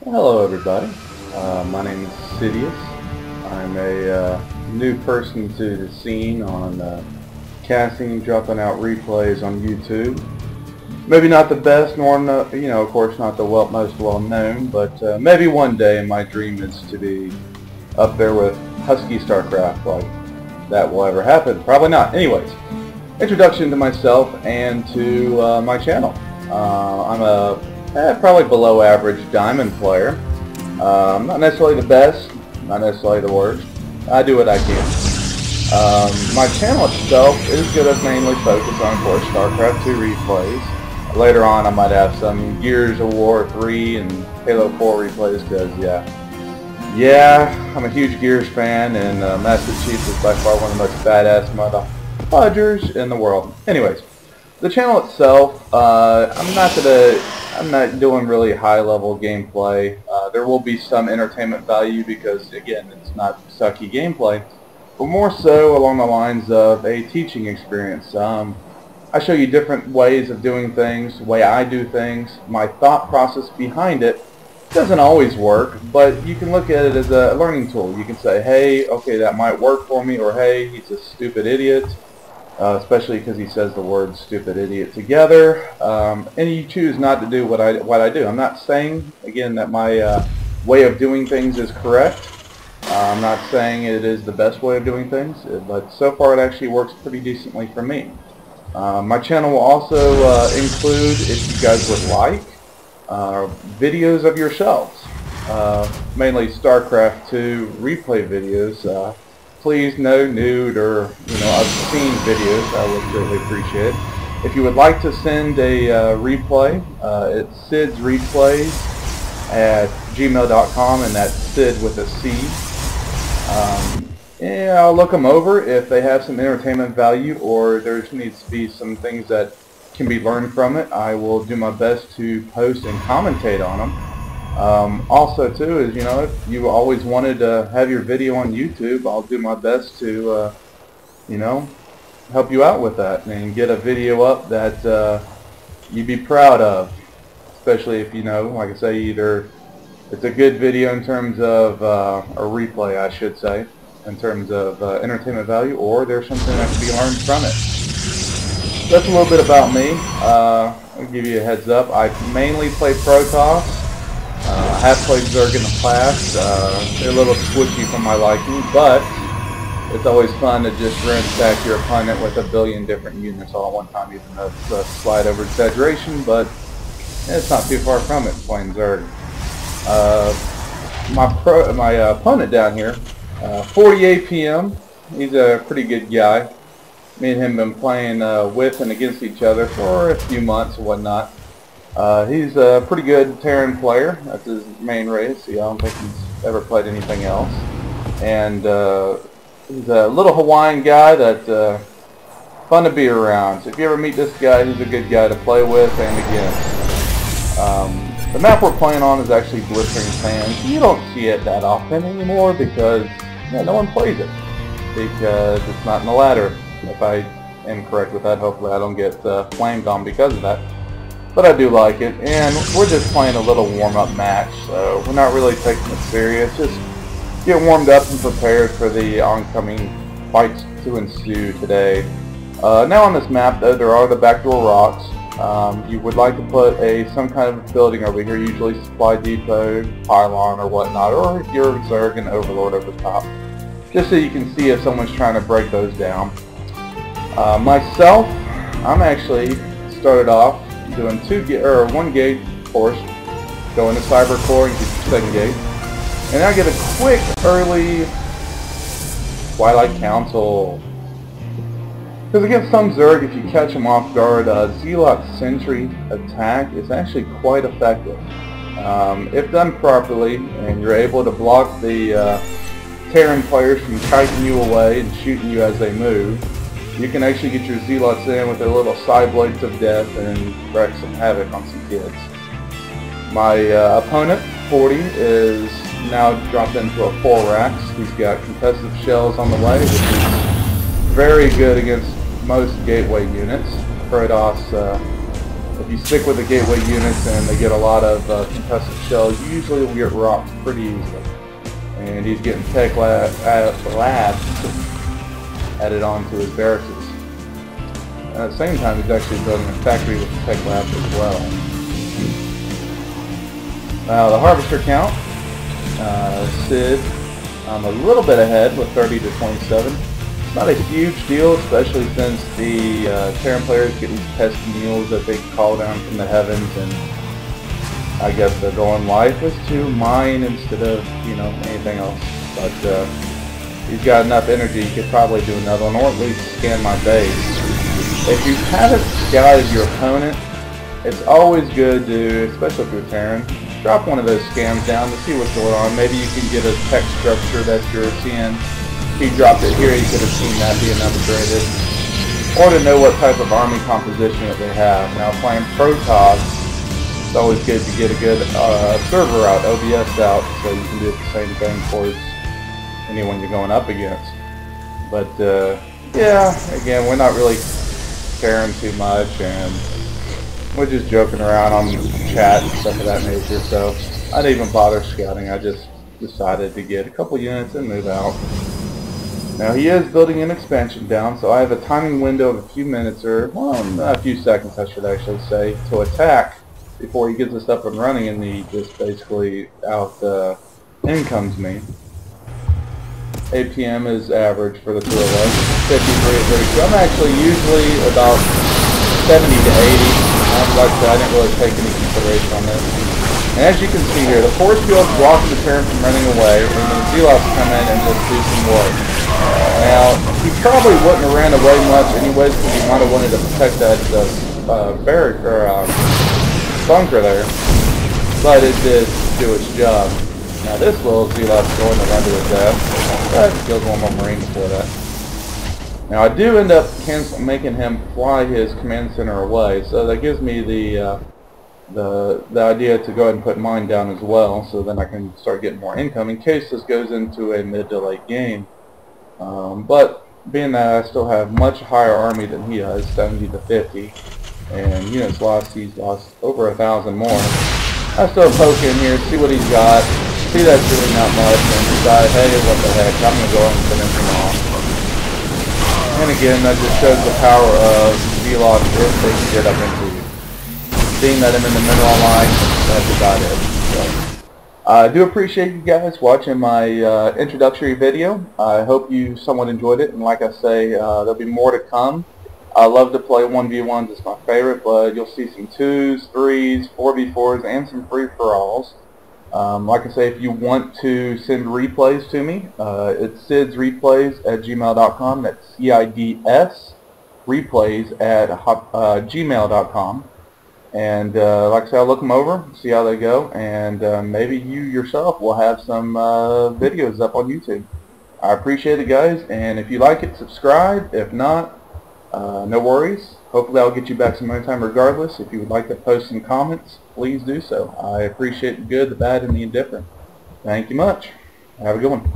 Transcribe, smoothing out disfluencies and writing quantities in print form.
Hello everybody, my name is Cidious. I'm a new person to the scene on casting, dropping out replays on YouTube. Maybe not the best, nor of course not the most well known, but maybe one day my dream is to be up there with Husky Starcraft. Like that will ever happen? Probably not. Anyways, introduction to myself and to my channel. I'm a probably below average diamond player. Not necessarily the best, not necessarily the worst. I do what I can. My channel itself is going to mainly focus on, of course, Starcraft 2 replays. Later on I might have some Gears of War 3 and Halo 4 replays because, I'm a huge Gears fan, and Master Chief is by far one of the most badass motherfuckers in the world. Anyways, the channel itself, I'm not doing really high-level gameplay. There will be some entertainment value because, again, it's not sucky gameplay, but more so along the lines of a teaching experience. I show you different ways of doing things, the way I do things, my thought process behind it. Doesn't always work, but you can look at it as a learning tool. You can say, hey, okay, that might work for me, or hey, he's a stupid idiot. Especially because he says the word stupid idiot together, and you choose not to do what I do. I'm not saying, again, that my way of doing things is correct. I'm not saying it is the best way of doing things, but so far it actually works pretty decently for me. My channel will also include, if you guys would like, videos of yourselves, mainly StarCraft 2 replay videos. Please, no nude or obscene videos. I would greatly appreciate it. If you would like to send a replay, it's sidsreplays@gmail.com, and that's Sid with a C. I'll look them over. If they have some entertainment value or there needs to be some things that can be learned from it, I will do my best to post and commentate on them. Also too is, if you always wanted to have your video on YouTube, I'll do my best to help you out with that and get a video up that you'd be proud of, especially if like I say, either it's a good video in terms of a replay, I should say, in terms of entertainment value, or there's something that can be learned from it. That's a little bit about me. I'll give you a heads up. I mainly play Protoss. I have played Zerg in the past. They're a little squishy for my liking, but it's always fun to just ransack your opponent with a billion different units all at one time, even though it's a slight over exaggeration, but it's not too far from it playing Zerg. My opponent down here, FortyAPM, he's a pretty good guy. Me and him have been playing with and against each other for a few months and whatnot. He's a pretty good Terran player. That's his main race. I don't think he's ever played anything else. And he's a little Hawaiian guy that's fun to be around. So if you ever meet this guy, he's a good guy to play with and against. The map we're playing on is actually Blistering Sands. You don't see it that often anymore because no one plays it. Because it's not in the ladder. If I am correct with that, hopefully I don't get flamed on because of that. But I do like it, and we're just playing a little warm-up match, so we're not really taking it serious. Just get warmed up and prepared for the oncoming fights to ensue today. Now on this map, though, there are the backdoor rocks. You would like to put some kind of building over here, usually supply depot, pylon, or whatnot, or if you're Zerg and Overlord over the top, just so you can see if someone's trying to break those down. Myself, I'm actually started off doing one gate, of course, go into Cyber Core and get your second gate, and I get a quick early Twilight Council. Because against some Zerg, if you catch them off guard, Zealot Sentry attack is actually quite effective. If done properly, and you're able to block the Terran players from kiting you away and shooting you as they move, you can actually get your Zealots in with their little side blades of death and wreak some havoc on some kids. My opponent, 40, is now dropped into a 4-Rax. He's got concussive shells on the way, which is very good against most gateway units. Protoss If you stick with the gateway units and they get a lot of contested shells, you usually will get rocked pretty easily. And he's getting tech labs added on to his barracks. And at the same time, he's actually building a factory with the tech labs as well. Now the harvester count, Cid, I'm a little bit ahead with 30 to 27. Not a huge deal, especially since the Terran players get these pesky mules that they call down from the heavens, and I guess their goal in life is to mine instead of, you know, anything else. But he's got enough energy, he could probably do another one, or at least scan my base. If you haven't scouted your opponent, it's always good to, especially if you're Terran, drop one of those scans down to see what's going on. Maybe you can get a tech structure that you're seeing. If he dropped it here, you could have seen that being upgraded. Or to know what type of army composition that they have. Now playing Protoss, it's always good to get a good server out, OBS out, so you can do the same thing towards anyone you're going up against. But yeah, again, we're not really caring too much, and we're just joking around on chat and stuff of that nature, so I didn't even bother scouting. I just decided to get a couple units and move out. Now he is building an expansion down, so I have a timing window of a few minutes, or well, a few seconds I should actually say, to attack before he gets us up and running, and he just basically incomes me. APM is average for the two of us, 53 at 32. I'm actually usually about 70 to 80. Like I said, I didn't really take any consideration on this. And as you can see here, the force field blocks the Terran from running away, and the Zealots come in and just do some work. Now, he probably wouldn't have ran away much anyways, because he might have wanted to protect that barrack or bunker there, but it did do its job. Now this little Zealot's going to run to his death, but kills one more Marine before that. Now I do end up making him fly his command center away, so that gives me the idea to go ahead and put mine down as well, so then I can start getting more income in case this goes into a mid to late game. But being that I still have much higher army than he has, 70 to 50, and units lost, he's lost over 1,000 more. I still poke in here, see what he's got, see that's really not much, and decide, hey, what the heck, I'm going to go and finish him off. And again, that just shows the power of Zealots if they can get up into you. Seeing that I'm in the mineral line, that's about it. So, I do appreciate you guys watching my introductory video. I hope you somewhat enjoyed it, and like I say, there'll be more to come. I love to play 1v1s, it's my favorite, but you'll see some 2s, 3s, 4v4s, and some free-for-alls. Like I say, if you want to send replays to me, it's sidsreplays@gmail.com. That's CIDS replays at gmail.com. And like I said, I'll look them over, see how they go, and maybe you yourself will have some videos up on YouTube. I appreciate it, guys, and if you like it, subscribe. If not, no worries. Hopefully I'll get you back some other time regardless. If you would like to post some comments, please do so. I appreciate the good, the bad, and the indifferent. Thank you much. Have a good one.